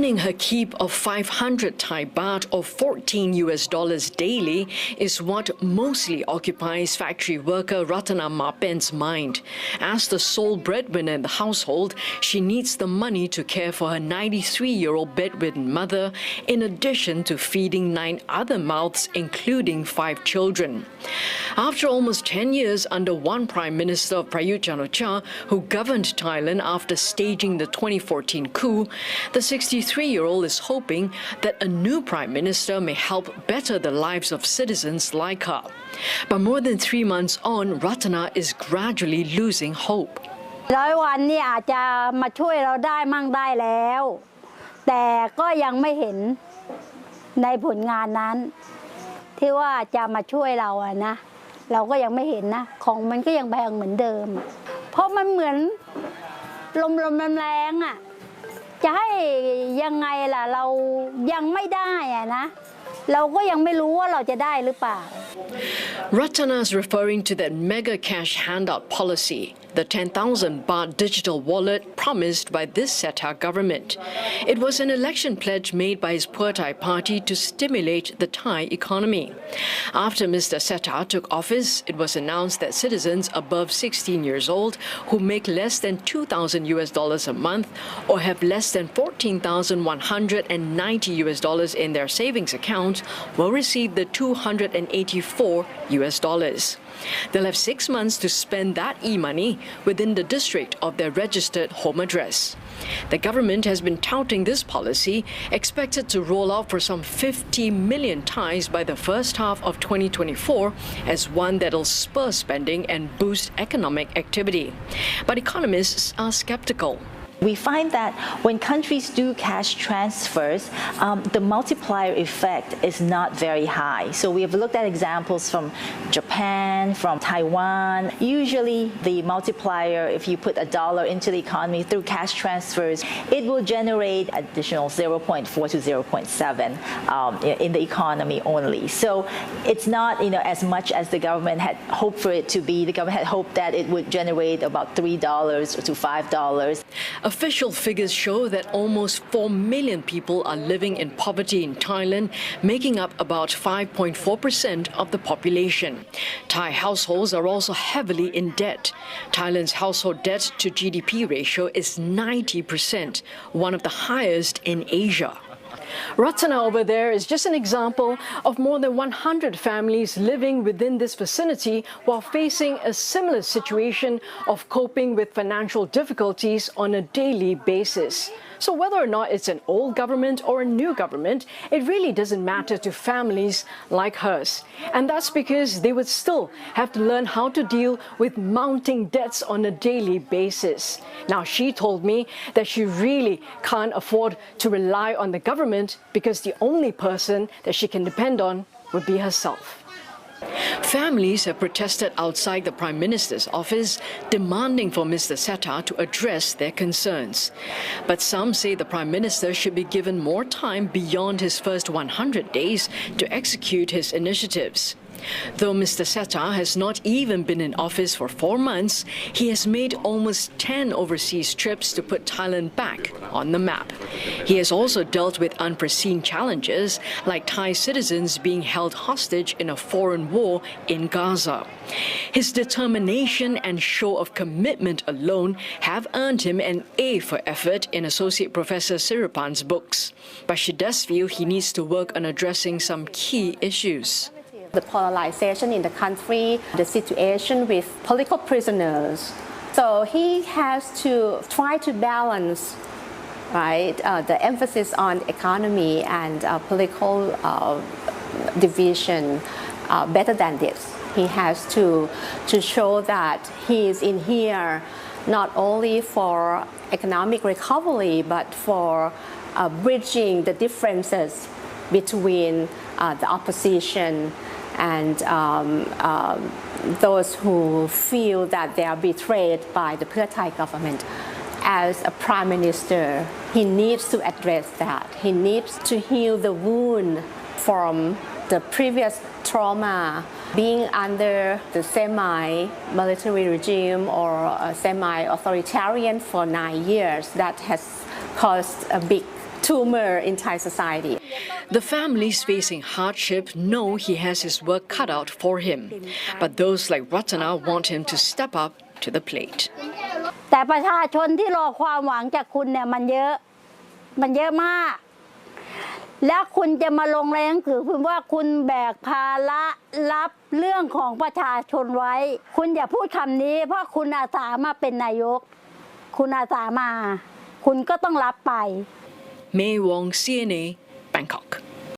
Earning her keep of 500 Thai baht or $14 daily is what mostly occupies factory worker Ratana Mapen's mind. As the sole breadwinner in the household, she needs the money to care for her 93-year-old bedridden mother, in addition to feeding 9 other mouths, including 5 children. After almost 10 years under one Prime Minister, Prayut Chan-o-cha, who governed Thailand after staging the 2014 coup, the 63-year-old is hoping that a new Prime Minister may help better the lives of citizens like her. But more than 3 months on, Ratana is gradually losing hope. 100 วันนี่อาจจะมาช่วยเราได้มั่งได้แล้วแต่ก็ยังไม่เห็นในผลงานนั้นที่ว่าจะมาช่วยเราอะนะเราก็ยังไม่เห็นนะของมันก็ยังแพงเหมือนเดิมเพราะมันเหมือนลมแรงอะจะให้ยังไงล่ะเรายังไม่ได้อะนะเราก็ยังไม่รู้ว่าเราจะได้หรือเปล่า Ratana is referring to that mega cash handout policy, the 10,000 baht digital wallet promised by this Srettha government. It was an election pledge made by his Pheu Thai party to stimulate the Thai economy. After Mr. Srettha took office, it was announced that citizens above 16 years old who make less than $2,000 a month or have less than $14,190 in their savings account will receive the $284. They'll have 6 months to spend that e-money within the district of their registered home address. The government has been touting this policy, expected to roll out for some 50 million Thais by the first half of 2024, as one that'll spur spending and boost economic activity. But economists are skeptical. We find that when countries do cash transfers, the multiplier effect is not very high. So we have looked at examples from Japan, from Taiwan. Usually the multiplier, if you put $1 into the economy through cash transfers, it will generate additional 0.4 to 0.7 in the economy only. So it's not as much as the government had hoped for it to be. The government had hoped that it would generate about $3 to $5. Official figures show that almost 4 million people are living in poverty in Thailand, making up about 5.4% of the population. Thai households are also heavily in debt. Thailand's household debt to GDP ratio is 90%, one of the highest in Asia. Ratana over there is just an example of more than 100 families living within this vicinity while facing a similar situation of coping with financial difficulties on a daily basis. So whether or not it's an old government or a new government, it really doesn't matter to families like hers. And that's because they would still have to learn how to deal with mounting debts on a daily basis. Now, she told me that she really can't afford to rely on the government because the only person that she can depend on would be herself. Families have protested outside the Prime Minister's office, demanding for Mr. Srettha to address their concerns. But some say the Prime Minister should be given more time beyond his first 100 days to execute his initiatives. Though Mr. Srettha has not even been in office for 4 months, he has made almost 10 overseas trips to put Thailand back on the map. He has also dealt with unforeseen challenges, like Thai citizens being held hostage in a foreign war in Gaza. His determination and show of commitment alone have earned him an A for effort in Associate Professor Siripan's books. But she does feel he needs to work on addressing some key issues. The polarization in the country, the situation with political prisoners. So he has to try to balance, right, the emphasis on economy and political division better than this. He has to show that he is in here not only for economic recovery, but for bridging the differences between the opposition and those who feel that they are betrayed by the Pheu Thai government. As a prime minister, he needs to address that. He needs to heal the wound from the previous trauma, being under the semi-military regime or semi-authoritarian for 9 years. That has caused a big tumor in Thai society. The families facing hardship know he has his work cut out for him, but those like Ratana want him to step up to the plate. แต่ประชาชนที่รอความหวังจากคุณเนี่ยมันเยอะมากแล้วคุณจะมาลงในหนังสือพิมพ์ว่าคุณแบกภาระรับเรื่องของประชาชนไว้คุณอย่าพูดคำนี้เพราะคุณอาสามาเป็นนายกคุณอาสามาคุณก็ต้องรับไป May Wong, CNA, Bangkok.